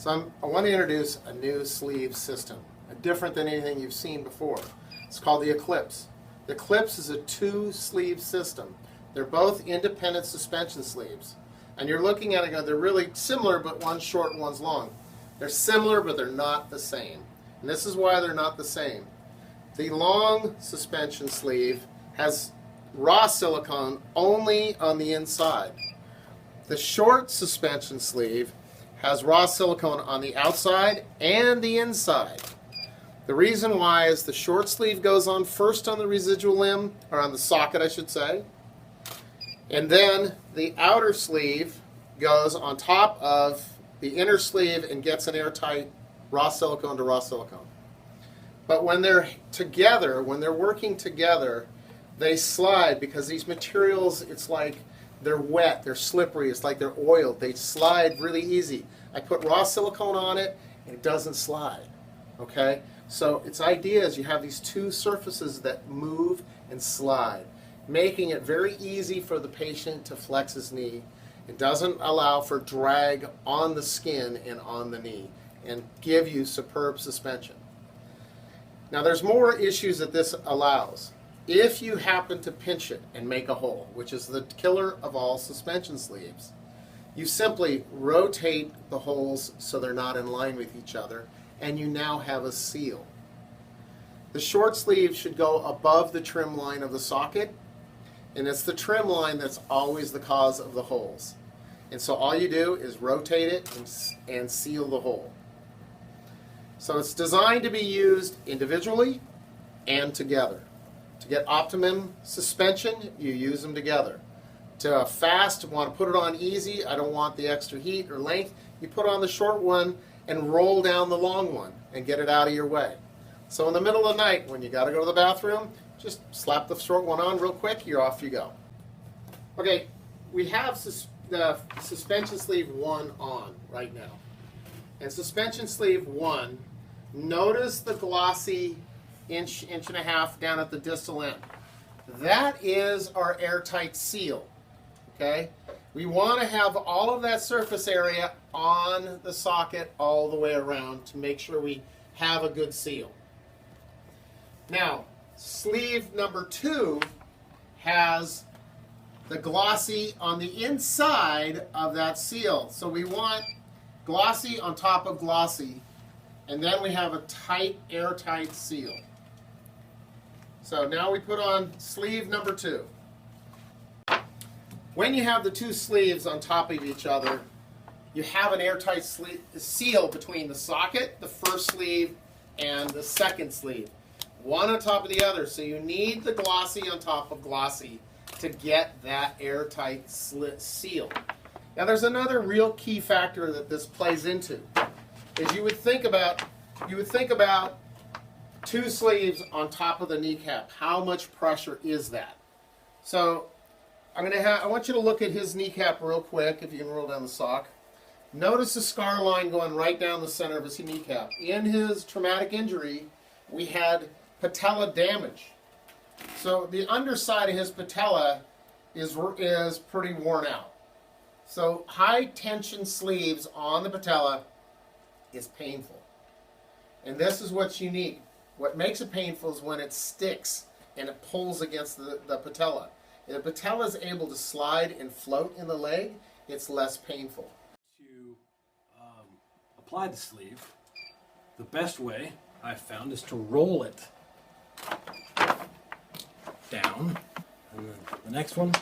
I want to introduce a new sleeve system, different than anything you've seen before. It's called the ECLIPSE. The ECLIPSE is a two-sleeve system. They're both independent suspension sleeves. And you're looking at it, they're really similar, but one's short and one's long. They're similar, but they're not the same. And this is why they're not the same. The long suspension sleeve has raw silicone only on the inside. The short suspension sleeve has raw silicone on the outside and the inside. The reason why is the short sleeve goes on first on the residual limb, or on the socket I should say, and then the outer sleeve goes on top of the inner sleeve and gets an airtight raw silicone to raw silicone. But when they're together, when they're working together, they slide because these materials, it's like they're wet, they're slippery, it's like they're oiled. They slide really easy. I put raw silicone on it and it doesn't slide. Okay? So its idea is you have these two surfaces that move and slide, making it very easy for the patient to flex his knee. It doesn't allow for drag on the skin and on the knee, and give you superb suspension. Now there's more issues that this allows. If you happen to pinch it and make a hole, which is the killer of all suspension sleeves, you simply rotate the holes so they're not in line with each other, and you now have a seal. The short sleeve should go above the trim line of the socket, and it's the trim line that's always the cause of the holes. And so all you do is rotate it and seal the hole. So it's designed to be used individually and together. To get optimum suspension, you use them together. To fast, want to put it on easy, I don't want the extra heat or length, you put on the short one and roll down the long one and get it out of your way. So in the middle of the night, when you got to go to the bathroom, just slap the short one on real quick, you're off you go. Okay, we have the suspension sleeve 1 on right now. And suspension sleeve 1, notice the glossy inch and a half down at the distal end. That is our airtight seal. Okay? We want to have all of that surface area on the socket all the way around to make sure we have a good seal. Now, sleeve number 2 has the glossy on the inside of that seal. So we want glossy on top of glossy, and then we have a tight, airtight seal. So now we put on sleeve number 2. When you have the two sleeves on top of each other, you have an airtight seal between the socket, the first sleeve, and the second sleeve. One on top of the other. So you need the glossy on top of glossy to get that airtight seal. Now there's another real key factor that this plays into. Is you would think about two sleeves on top of the kneecap. How much pressure is that? So I want you to look at his kneecap real quick, if you can roll down the sock. Notice the scar line going right down the center of his kneecap. In his traumatic injury, we had patella damage. So the underside of his patella is pretty worn out. So high tension sleeves on the patella is painful. And this is what's unique. What makes it painful is when it sticks and it pulls against the patella. If the patella is able to slide and float in the leg, it's less painful. To apply the sleeve, the best way I've found is to roll it down. And then the next one,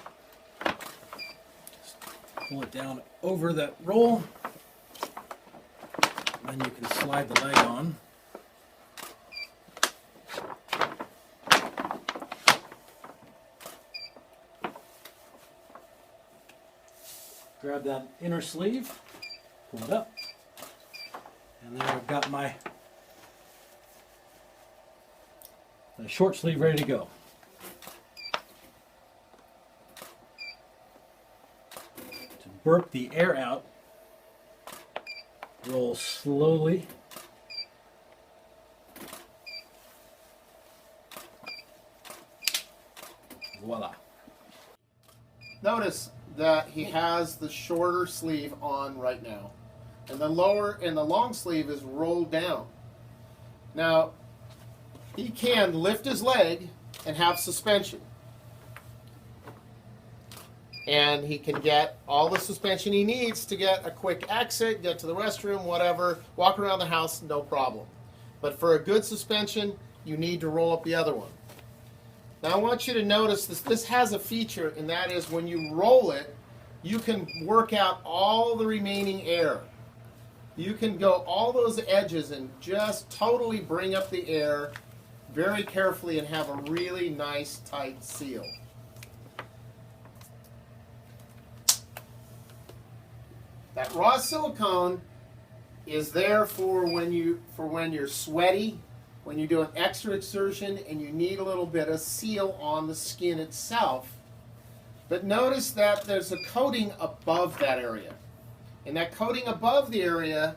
just pull it down over that roll. And then you can slide the leg on. Grab that inner sleeve, pull it up, and then I've got my short sleeve ready to go. To burp the air out, roll slowly. Voila. Notice that he has the shorter sleeve on right now. and the long sleeve is rolled down. Now, he can lift his leg and have suspension. And he can get all the suspension he needs to get a quick exit, get to the restroom, whatever, walk around the house, no problem. But for a good suspension, you need to roll up the other one. Now I want you to notice this has a feature, and that is when you roll it, you can work out all the remaining air. You can go all those edges and just totally bring up the air very carefully and have a really nice tight seal. That raw silicone is there for when you're sweaty, when you do an extra exertion and you need a little bit of seal on the skin itself. But notice that there's a coating above that area. And that coating above the area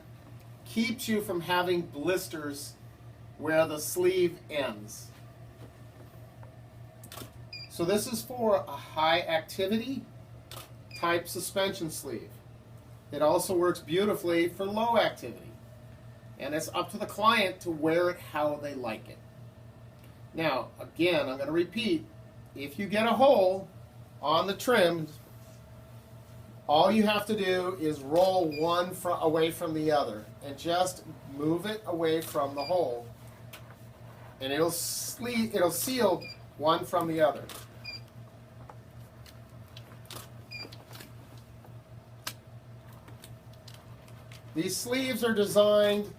keeps you from having blisters where the sleeve ends. So this is for a high activity type suspension sleeve. It also works beautifully for low activity. And it's up to the client to wear it how they like it. Now, again, I'm going to repeat, if you get a hole on the trim, all you have to do is roll one away from the other and just move it away from the hole, and it'll seal one from the other. These sleeves are designed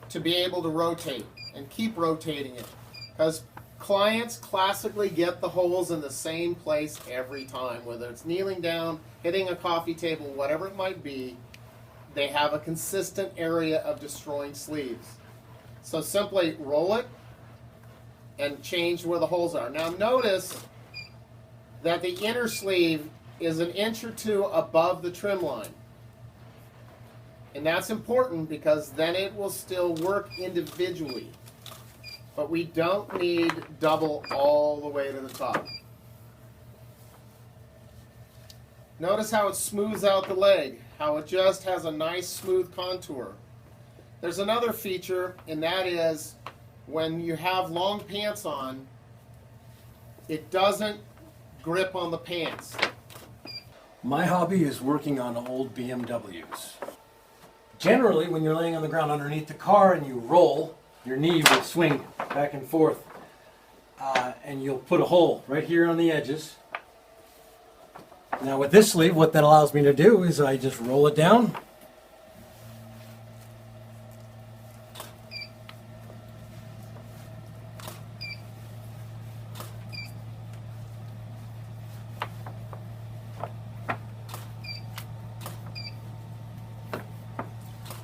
to be able to rotate and keep rotating it, because clients classically get the holes in the same place every time, whether it's kneeling down, hitting a coffee table, whatever it might be. They have a consistent area of destroying sleeves. So simply roll it and change where the holes are. Now notice that the inner sleeve is an inch or two above the trim line. And that's important because then it will still work individually. But we don't need double all the way to the top. Notice how it smooths out the leg, how it just has a nice smooth contour. There's another feature, and that is when you have long pants on, it doesn't grip on the pants. My hobby is working on old BMWs. Generally, when you're laying on the ground underneath the car and you roll, your knee will swing back and forth, and you'll put a hole right here on the edges. Now with this sleeve, what that allows me to do is I just roll it down,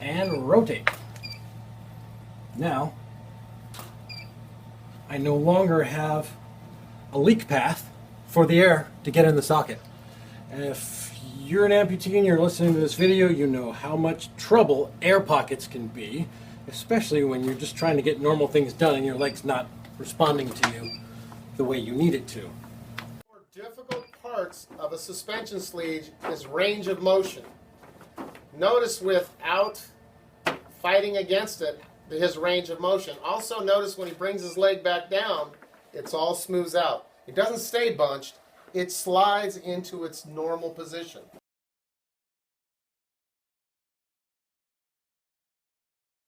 and rotate. Now, I no longer have a leak path for the air to get in the socket. And if you're an amputee and you're listening to this video, you know how much trouble air pockets can be, especially when you're just trying to get normal things done and your leg's not responding to you the way you need it to. The more difficult parts of a suspension sleeve is range of motion. Notice without fighting against it, his range of motion. Also notice when he brings his leg back down, it's all smooths out. It doesn't stay bunched, it slides into its normal position.